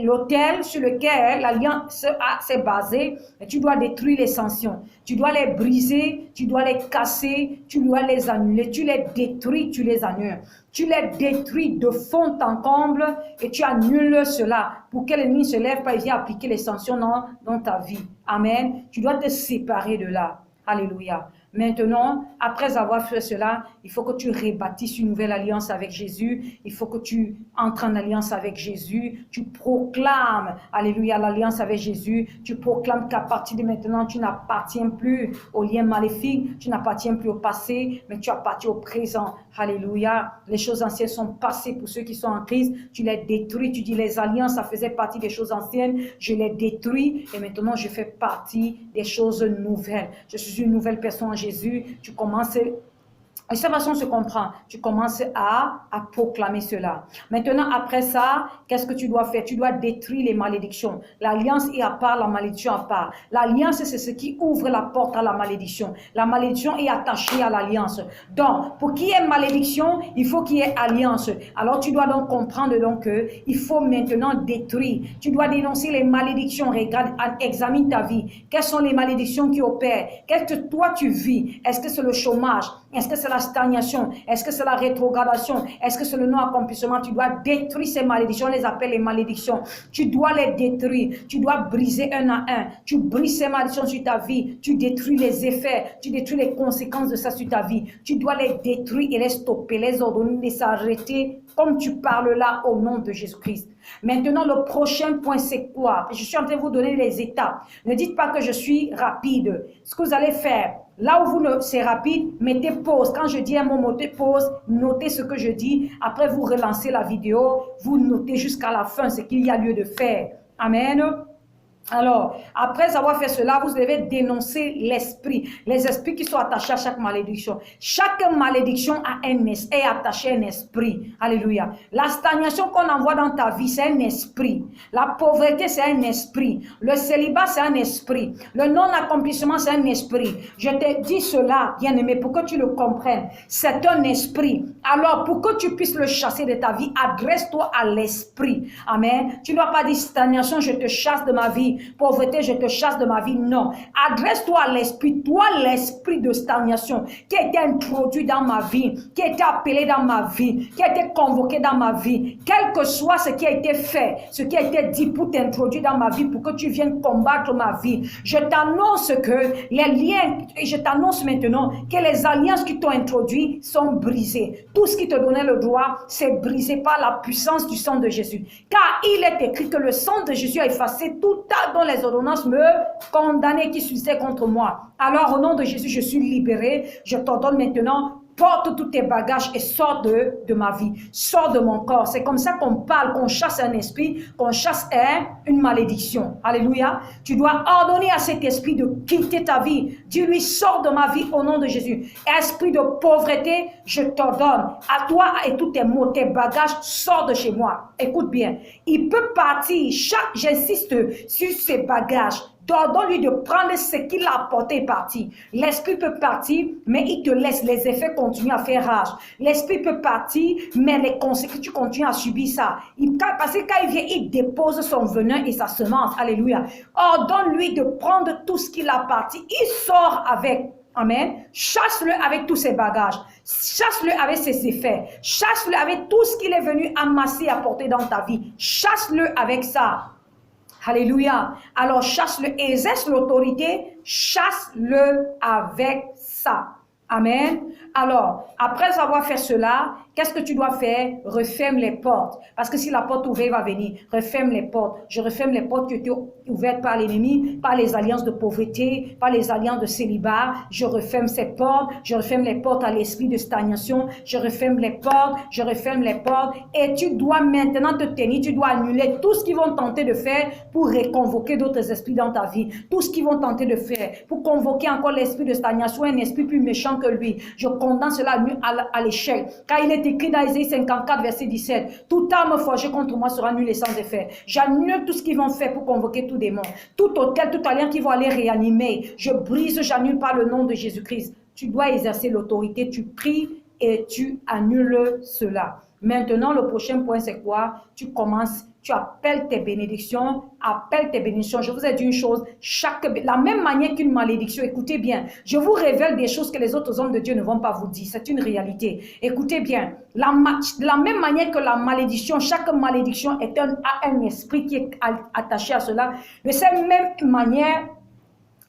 l'autel sur lequel l'alliance s'est basée, tu dois détruire les sanctions. Tu dois les briser, tu dois les casser, tu dois les annuler. Tu les détruis, tu les annules. Tu les détruis de fond en comble et tu annules cela pour que l'ennemi ne se lève pas et vienne appliquer les sanctions dans ta vie. Amen. Tu dois te séparer de là. Alléluia. Maintenant, après avoir fait cela, il faut que tu rebâtisses une nouvelle alliance avec Jésus. Il faut que tu entres en alliance avec Jésus. Tu proclames, alléluia, l'alliance avec Jésus. Tu proclames qu'à partir de maintenant, tu n'appartiens plus aux liens maléfiques. Tu n'appartiens plus au passé, mais tu appartiens au présent. Alléluia. Les choses anciennes sont passées pour ceux qui sont en Christ. Tu les détruis. Tu dis les alliances, ça faisait partie des choses anciennes. Je les détruis et maintenant, je fais partie des choses nouvelles. Je suis une nouvelle personne en Jésus. Tu commences, de cette façon, on se comprend. Tu commences à proclamer cela. Maintenant, après ça, qu'est-ce que tu dois faire? Tu dois détruire les malédictions. L'alliance est à part, la malédiction à part. L'alliance, c'est ce qui ouvre la porte à la malédiction. La malédiction est attachée à l'alliance. Donc, pour qu'il y ait malédiction, il faut qu'il y ait alliance. Alors, tu dois donc comprendre donc qu'il faut maintenant détruire. Tu dois dénoncer les malédictions. Regarde, examine ta vie. Quelles sont les malédictions qui opèrent? Qu'est-ce que toi tu vis? Est-ce que c'est le chômage? Est-ce que c'est la stagnation? Est-ce que c'est la rétrogradation? Est-ce que c'est le non-accomplissement? Tu dois détruire ces malédictions. On les appelle les malédictions. Tu dois les détruire. Tu dois briser un à un. Tu brises ces malédictions sur ta vie. Tu détruis les effets. Tu détruis les conséquences de ça sur ta vie. Tu dois les détruire et les stopper, les ordonner, les s'arrêter comme tu parles là au nom de Jésus-Christ. Maintenant, le prochain point, c'est quoi? Je suis en train de vous donner les étapes. Ne dites pas que je suis rapide. Ce que vous allez faire, là où c'est rapide, mettez pause. Quand je dis un mot, mettez pause, notez ce que je dis. Après, vous relancez la vidéo, vous notez jusqu'à la fin ce qu'il y a lieu de faire. Amen. Alors, après avoir fait cela, vous devez dénoncer l'esprit. Les esprits qui sont attachés à chaque malédiction. Chaque malédiction est attachée à un esprit. Alléluia. La stagnation qu'on envoie dans ta vie, c'est un esprit. La pauvreté, c'est un esprit. Le célibat, c'est un esprit. Le non-accomplissement, c'est un esprit. Je te dis cela, bien-aimé, pour que tu le comprennes. C'est un esprit. Alors, pour que tu puisses le chasser de ta vie, adresse-toi à l'esprit. Amen. Tu ne dois pas dire stagnation, je te chasse de ma vie. Pauvreté, je te chasse de ma vie. Non. Adresse-toi à l'esprit. Toi, l'esprit de stagnation qui a été introduit dans ma vie, qui a été appelé dans ma vie, qui a été convoqué dans ma vie. Quel que soit ce qui a été fait, ce qui a été dit pour t'introduire dans ma vie, pour que tu viennes combattre ma vie. Je t'annonce que les liens, je t'annonce maintenant que les alliances qui t'ont introduit sont brisées. Tout ce qui te donnait le droit, c'est brisé par la puissance du sang de Jésus. Car il est écrit que le sang de Jésus a effacé tout dont les ordonnances me condamnaient qui subsistaient contre moi. Alors au nom de Jésus, je suis libéré. Je t'ordonne maintenant, porte tous tes bagages et sors de ma vie. Sors de mon corps. C'est comme ça qu'on parle, qu'on chasse un esprit, qu'on chasse une malédiction. Alléluia. Tu dois ordonner à cet esprit de quitter ta vie. Dis-lui, sors de ma vie au nom de Jésus. Esprit de pauvreté, je t'ordonne. À toi et tous tes mots, tes bagages, sors de chez moi. Écoute bien. Il peut partir. J'insiste sur ses bagages. Donne-lui de prendre ce qu'il a apporté et partir. L'esprit peut partir, mais il te laisse. Les effets continuent à faire rage. L'esprit peut partir, mais les conséquences, tu continues à subir ça. Parce que quand il vient, il dépose son venin et sa semence. Alléluia. Ordonne-lui de prendre tout ce qu'il a parti. Il sort avec. Amen. Chasse-le avec tous ses bagages. Chasse-le avec ses effets. Chasse-le avec tout ce qu'il est venu amasser et apporter dans ta vie. Chasse-le avec ça. Alléluia. Alors chasse-le, exerce l'autorité, chasse-le avec ça. Amen. Alors, après avoir fait cela, qu'est-ce que tu dois faire? Referme les portes. Parce que si la porte ouverte va venir, referme les portes. Je referme les portes qui étaient ouvertes par l'ennemi, par les alliances de pauvreté, par les alliances de célibat. Je referme ces portes. Je referme les portes à l'esprit de stagnation. Je referme les portes. Je referme les portes. Et tu dois maintenant te tenir. Tu dois annuler tout ce qu'ils vont tenter de faire pour reconvoquer d'autres esprits dans ta vie. Tout ce qu'ils vont tenter de faire pour convoquer encore l'esprit de stagnation, un esprit plus méchant que lui. Je condamne cela à l'échec. Car il est écrit dans Ésaïe 54, verset 17, toute arme forgée contre moi sera nulle et sans effet. J'annule tout ce qu'ils vont faire pour convoquer tout démon. Tout hôtel, tout alliance qui vont aller réanimer. Je brise, j'annule par le nom de Jésus-Christ. Tu dois exercer l'autorité, tu pries et tu annules cela. Maintenant, le prochain point, c'est quoi? Tu commences, tu appelles tes bénédictions, appelle tes bénédictions. Je vous ai dit une chose, la même manière qu'une malédiction, écoutez bien, je vous révèle des choses que les autres hommes de Dieu ne vont pas vous dire, c'est une réalité. Écoutez bien, de la même manière que la malédiction, chaque malédiction a un esprit qui est attaché à cela, de cette même manière,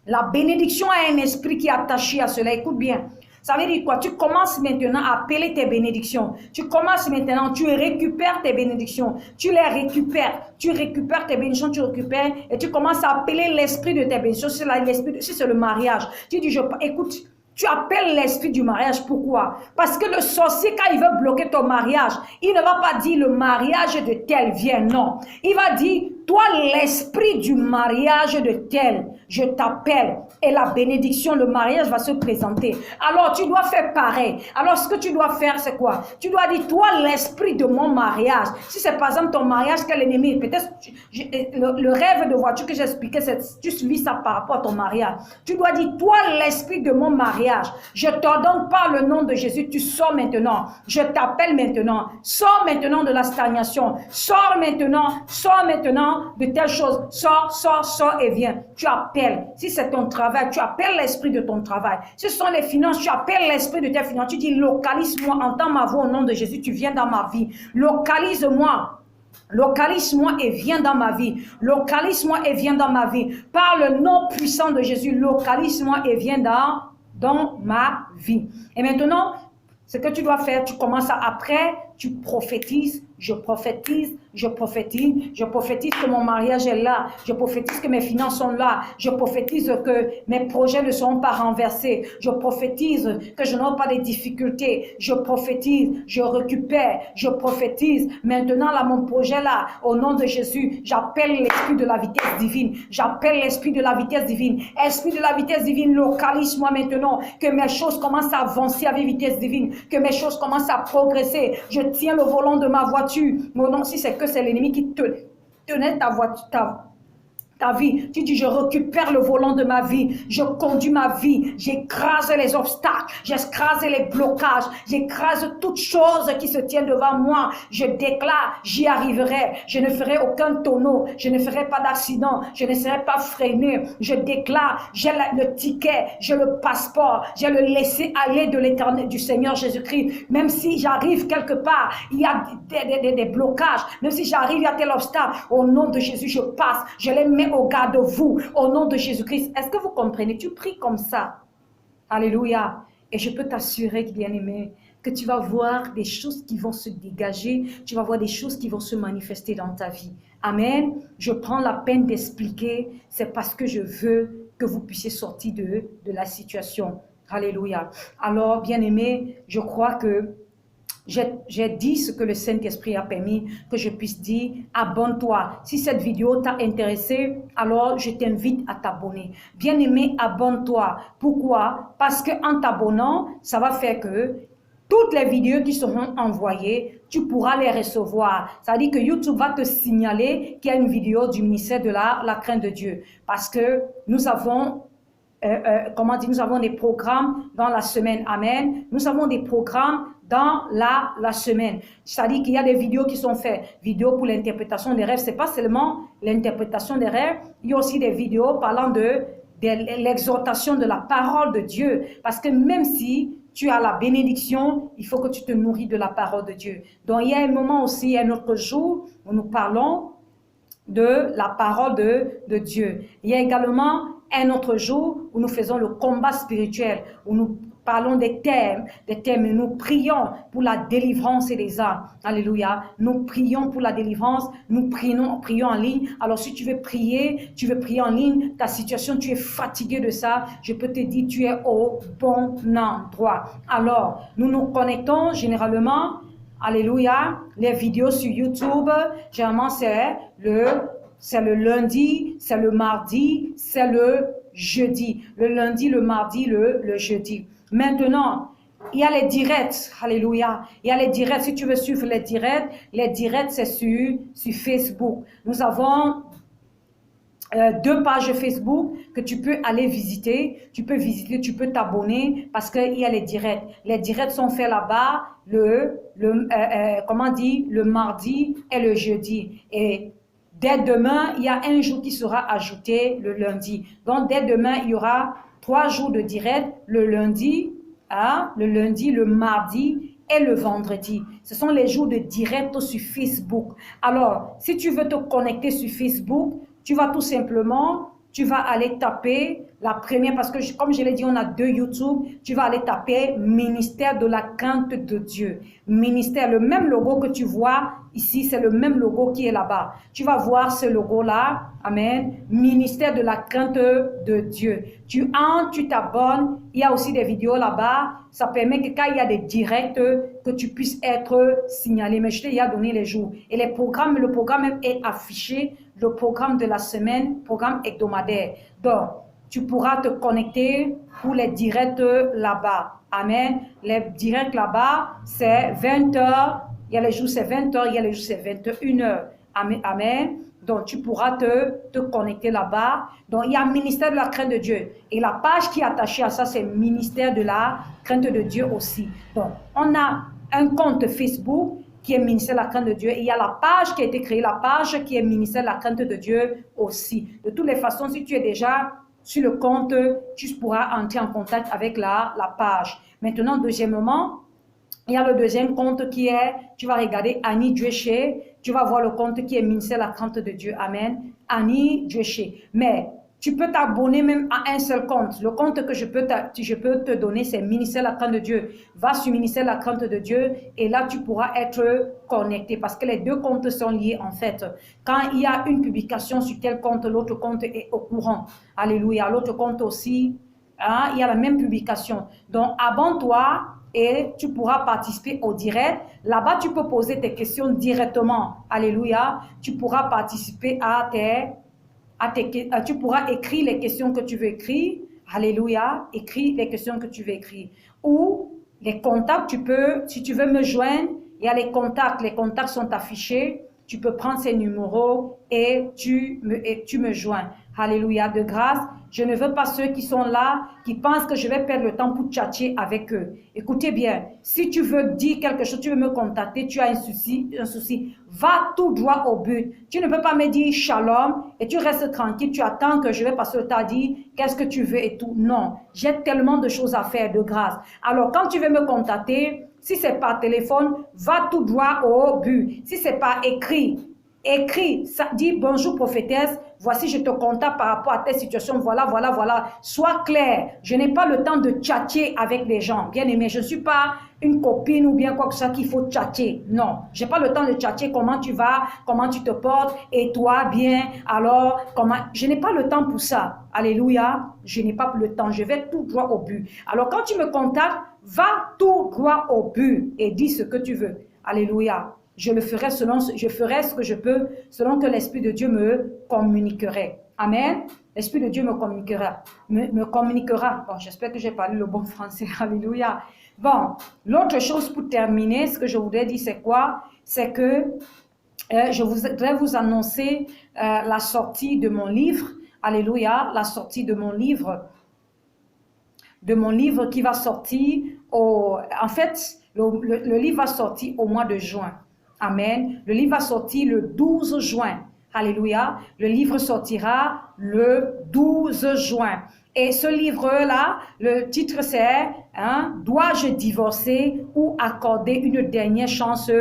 la bénédiction a un esprit qui est attaché à cela. Écoute bien. Ça veut dire quoi? Tu commences maintenant à appeler tes bénédictions. Tu commences maintenant, tu récupères tes bénédictions. Tu les récupères. Tu récupères tes bénédictions, tu récupères et tu commences à appeler l'esprit de tes bénédictions. Si c'est le mariage, tu dis, écoute, tu appelles l'esprit du mariage. Pourquoi? Parce que le sorcier, quand il veut bloquer ton mariage, il ne va pas dire le mariage de tel vient, non. Il va dire, toi, l'esprit du mariage de tel, je t'appelle et la bénédiction, le mariage va se présenter. Alors, tu dois faire pareil. Alors, ce que tu dois faire, c'est quoi? Tu dois dire, toi, l'esprit de mon mariage. Si c'est par exemple ton mariage, quel ennemi? Peut-être le rêve de voiture que j'expliquais, tu vis ça par rapport à ton mariage. Tu dois dire, toi, l'esprit de mon mariage, je t'ordonne par le nom de Jésus, tu sors maintenant. Je t'appelle maintenant. Sors maintenant de la stagnation. Sors maintenant de telles choses. Sors et viens. Tu appelles. Si c'est ton travail, tu appelles l'esprit de ton travail. Si ce sont les finances, tu appelles l'esprit de tes finances. Tu dis, localise-moi, entends ma voix au nom de Jésus, tu viens dans ma vie. Localise-moi. Localise-moi et viens dans ma vie. Localise-moi et viens dans ma vie. Par le nom puissant de Jésus, localise-moi et viens dans ma vie. Et maintenant, ce que tu dois faire, tu commences après, tu prophétises. Je prophétise que mon mariage est là. Je prophétise que mes finances sont là. Je prophétise que mes projets ne seront pas renversés. Je prophétise que je n'aurai pas de difficultés. Je prophétise, je récupère, je prophétise. Maintenant, là, mon projet là, au nom de Jésus, j'appelle l'esprit de la vitesse divine. J'appelle l'esprit de la vitesse divine. Esprit de la vitesse divine, localise-moi maintenant. Que mes choses commencent à avancer avec vitesse divine. Que mes choses commencent à progresser. Je tiens le volant de ma voiture. Mon nom, si c'est que c'est l'ennemi qui tenait ta voiture, ta vie. Tu dis, je récupère le volant de ma vie. Je conduis ma vie. J'écrase les obstacles. J'écrase les blocages. J'écrase toutes choses qui se tiennent devant moi. Je déclare, j'y arriverai. Je ne ferai aucun tonneau. Je ne ferai pas d'accident. Je ne serai pas freiné. Je déclare, j'ai le ticket. J'ai le passeport. J'ai le laisser-aller de l'éternel, du Seigneur Jésus-Christ. Même si j'arrive quelque part, il y a des blocages. Même si j'arrive, il y a tel obstacle. Au nom de Jésus, je passe. Je les mets au garde-vous, au nom de Jésus-Christ. Est-ce que vous comprenez? Tu pries comme ça. Alléluia. Et je peux t'assurer, bien-aimé, que tu vas voir des choses qui vont se dégager. Tu vas voir des choses qui vont se manifester dans ta vie. Amen. Je prends la peine d'expliquer. C'est parce que je veux que vous puissiez sortir de la situation. Alléluia. Alors, bien-aimé, je crois que j'ai dit ce que le Saint-Esprit a permis que je puisse dire. Abonne-toi. Si cette vidéo t'a intéressé, alors je t'invite à t'abonner. Bien-aimé, abonne-toi. Pourquoi? Parce qu'en t'abonnant, ça va faire que toutes les vidéos qui seront envoyées, tu pourras les recevoir. Ça veut dire que YouTube va te signaler qu'il y a une vidéo du ministère de la crainte de Dieu. Parce que nous avons nous avons des programmes dans la semaine. Amen. Nous avons des programmes dans la semaine. C'est-à-dire qu'il y a des vidéos qui sont faites. Vidéos pour l'interprétation des rêves. Ce n'est pas seulement l'interprétation des rêves. Il y a aussi des vidéos parlant de l'exhortation de la parole de Dieu. Parce que même si tu as la bénédiction, il faut que tu te nourris de la parole de Dieu. Donc il y a un moment aussi, un autre jour, où nous parlons de la parole de Dieu. Il y a également un autre jour où nous faisons le combat spirituel, où nous parlons des thèmes, nous prions pour la délivrance des âmes. Alléluia. Nous prions pour la délivrance, nous prions en ligne. Alors si tu veux prier en ligne, ta situation, tu es fatigué de ça, je peux te dire, tu es au bon endroit. Alors, nous nous connectons généralement, alléluia, les vidéos sur YouTube, généralement c'est le lundi, c'est le mardi, c'est le jeudi. Le lundi, le mardi, le jeudi. Maintenant, Il y a les directs, alléluia. Il y a les directs, si tu veux suivre les directs c'est sur Facebook. Nous avons 2 pages Facebook que tu peux aller visiter. Tu peux t'abonner parce qu'il y a les directs. Les directs sont faits là-bas le mardi et le jeudi. Et dès demain, il y a un jour qui sera ajouté le lundi. Donc, dès demain, il y aura 3 jours de direct, le lundi, le mardi et le vendredi. Ce sont les jours de direct sur Facebook. Alors, si tu veux te connecter sur Facebook, tu vas tout simplement, tu vas aller taper la première, parce que comme je l'ai dit, on a 2 YouTube, tu vas aller taper ministère de la crainte de Dieu. Ministère, le même logo que tu vois ici, c'est le même logo qui est là-bas. Tu vas voir ce logo-là, amen, ministère de la crainte de Dieu. Tu entres, tu t'abonnes, il y a aussi des vidéos là-bas, ça permet que quand il y a des directs, que tu puisses être signalé. Mais je t'ai déjà donné les jours. Et le programme est affiché, le programme de la semaine, programme hebdomadaire. Donc, tu pourras te connecter pour les directs là-bas. Amen. Les directs là-bas, c'est 20h. Il y a les jours, c'est 20h. Il y a les jours, c'est 21h. Amen. Amen. Donc, tu pourras te connecter là-bas. Donc, il y a ministère de la crainte de Dieu. Et la page qui est attachée à ça, c'est ministère de la crainte de Dieu aussi. Donc, on a un compte Facebook qui est ministère de la crainte de Dieu. Et il y a la page qui a été créée, la page qui est ministère de la crainte de Dieu aussi. De toutes les façons, si tu es déjà sur le compte, tu pourras entrer en contact avec la page. Maintenant, deuxièmement, il y a le deuxième compte qui est, tu vas regarder Annie Dweché, tu vas voir le compte qui est ministère de la crainte de Dieu. Amen. Annie Dweché. Mais tu peux t'abonner même à un seul compte. Le compte que je peux te donner, c'est ministère de la crainte de Dieu. Va sur ministère de la crainte de Dieu et là, tu pourras être connecté parce que les 2 comptes sont liés en fait. Quand il y a une publication sur tel compte, l'autre compte est au courant. Alléluia. L'autre compte aussi, il y a la même publication. Donc, abonne-toi et tu pourras participer au direct. Là-bas, tu peux poser tes questions directement. Alléluia. Tu pourras participer tu pourras écrire les questions que tu veux écrire. Alléluia. Écris les questions que tu veux écrire. Ou les contacts, si tu veux me joindre, il y a les contacts sont affichés. Tu peux prendre ces numéros et tu me joins. Alléluia, de grâce. Je ne veux pas ceux qui sont là, qui pensent que je vais perdre le temps pour tchatcher avec eux. Écoutez bien, si tu veux dire quelque chose, tu veux me contacter, tu as un souci, va tout droit au but. Tu ne peux pas me dire shalom et tu restes tranquille, tu attends que je vais passer le temps à dire qu'est-ce que tu veux et tout. Non, j'ai tellement de choses à faire, de grâce. Alors, quand tu veux me contacter, si c'est par téléphone, va tout droit au but. Si c'est par écrit, ça dit bonjour prophétesse, voici je te contacte par rapport à telle situation, voilà. Sois clair, je n'ai pas le temps de tchatcher avec les gens, bien aimé, je ne suis pas une copine ou bien quoi que ce soit qu'il faut tchatcher, non, je n'ai pas le temps de tchatcher, comment tu vas, comment tu te portes, et toi, bien, alors, je n'ai pas le temps pour ça, alléluia, je n'ai pas le temps, je vais tout droit au but. Alors quand tu me contactes, va tout droit au but et dis ce que tu veux, alléluia. Je ferai ce que je peux selon que l'Esprit de Dieu me communiquerait. Amen. L'Esprit de Dieu me communiquera. Bon, j'espère que j'ai parlé le bon français. Alléluia. Bon, l'autre chose pour terminer, ce que je voudrais dire, c'est quoi? C'est que je voudrais vous annoncer la sortie de mon livre. Alléluia. La sortie de mon livre. De mon livre qui va sortir en fait, le livre va sortir au mois de juin. Amen. Le livre va sortir le 12 juin. Alléluia. Le livre sortira le 12 juin. Et ce livre-là, le titre c'est Dois-je divorcer ou accorder une dernière chance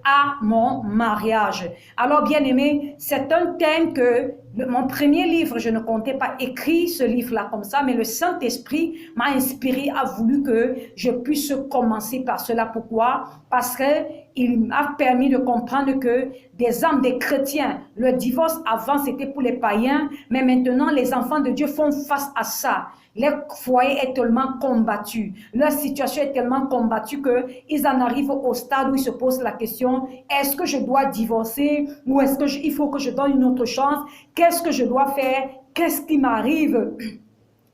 à mon mariage? Alors, bien aimé, c'est un thème que mon premier livre, je ne comptais pas écrire ce livre-là comme ça, mais le Saint-Esprit m'a inspiré, a voulu que je puisse commencer par cela. Pourquoi? Parce qu'il m'a permis de comprendre que des hommes, des chrétiens, le divorce avant c'était pour les païens, mais maintenant les enfants de Dieu font face à ça. Leur foyer est tellement combattu, leur situation est tellement combattue qu'ils en arrivent au stade où ils se posent la question, est-ce que je dois divorcer ou est-ce qu'il faut que je donne une autre chance? Qu'est-ce que je dois faire? Qu'est-ce qui m'arrive?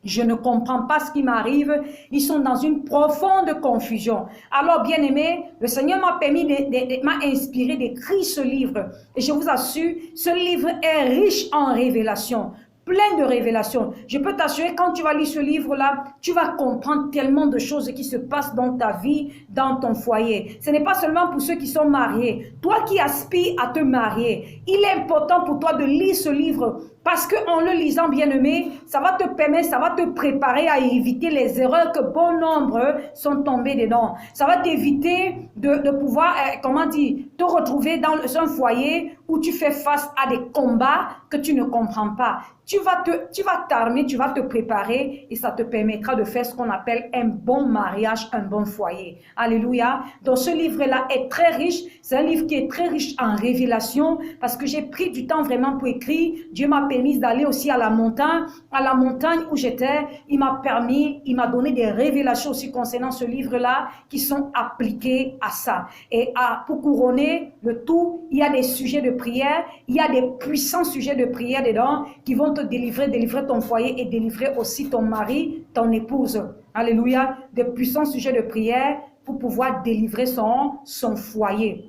Je ne comprends pas ce qui m'arrive. Ils sont dans une profonde confusion. Alors, bien-aimé, le Seigneur m'a permis, m'a inspiré d'écrire ce livre. Et je vous assure, ce livre est riche en révélations. Plein de révélations. Je peux t'assurer, quand tu vas lire ce livre-là, tu vas comprendre tellement de choses qui se passent dans ta vie, dans ton foyer. Ce n'est pas seulement pour ceux qui sont mariés. Toi qui aspires à te marier, il est important pour toi de lire ce livre parce qu'en le lisant, bien-aimé, ça va te permettre, ça va te préparer à éviter les erreurs que bon nombre sont tombés dedans. Ça va t'éviter de pouvoir, comment dire, te retrouver dans un foyer où tu fais face à des combats que tu ne comprends pas. Tu vas t'armer, tu vas te préparer et ça te permettra de faire ce qu'on appelle un bon mariage, un bon foyer. Alléluia. Donc ce livre-là est très riche. C'est un livre qui est très riche en révélations parce que j'ai pris du temps vraiment pour écrire. Dieu m'a permis d'aller aussi à la montagne où j'étais. Il m'a donné des révélations aussi concernant ce livre-là qui sont appliquées à ça. Et pour couronner le tout, il y a des sujets de prière, il y a des puissants sujets de prière dedans qui vont te délivrer ton foyer et délivrer aussi ton mari, ton épouse. Alléluia. Des puissants sujets de prière pour pouvoir délivrer son foyer.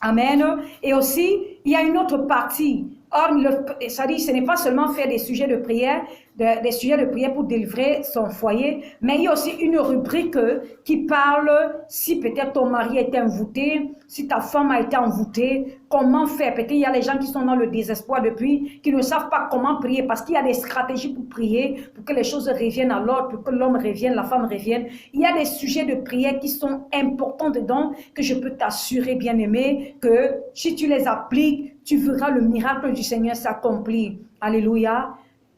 Amen. Et aussi, il y a une autre partie. Or, ça dit, ce n'est pas seulement faire des sujets de prière, pour délivrer son foyer, mais il y a aussi une rubrique qui parle si peut-être ton mari a été envoûté, si ta femme a été envoûtée, comment faire. Peut-être il y a les gens qui sont dans le désespoir depuis, qui ne savent pas comment prier parce qu'il y a des stratégies pour prier, pour que les choses reviennent à l'ordre, pour que l'homme revienne, la femme revienne. Il y a des sujets de prière qui sont importants dedans, que je peux t'assurer, bien-aimé, que si tu les appliques, tu verras le miracle du Seigneur s'accomplir. Alléluia.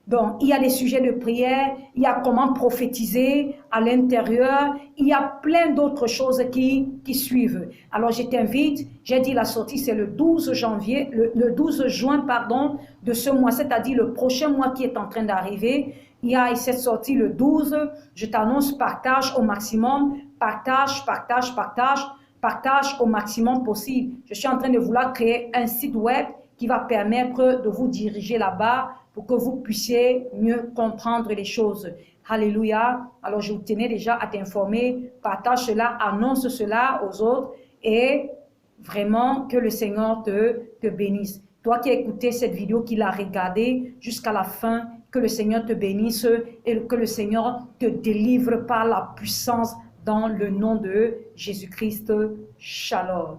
Donc, il y a des sujets de prière, il y a comment prophétiser à l'intérieur, il y a plein d'autres choses qui suivent. Alors, je t'invite, j'ai dit la sortie, c'est le 12 janvier, le 12 juin, pardon, de ce mois, c'est-à-dire le prochain mois qui est en train d'arriver. Il y a cette sortie le 12, je t'annonce, partage au maximum, partage au maximum possible. Je suis en train de vouloir créer un site web qui va permettre de vous diriger là-bas pour que vous puissiez mieux comprendre les choses. Alléluia. Alors, je vous tenais déjà à t'informer. Partage cela, annonce cela aux autres et vraiment que le Seigneur te bénisse. Toi qui as écouté cette vidéo, qui l'as regardée jusqu'à la fin, que le Seigneur te bénisse et que le Seigneur te délivre par la puissance dans le nom de Jésus-Christ. Shalom.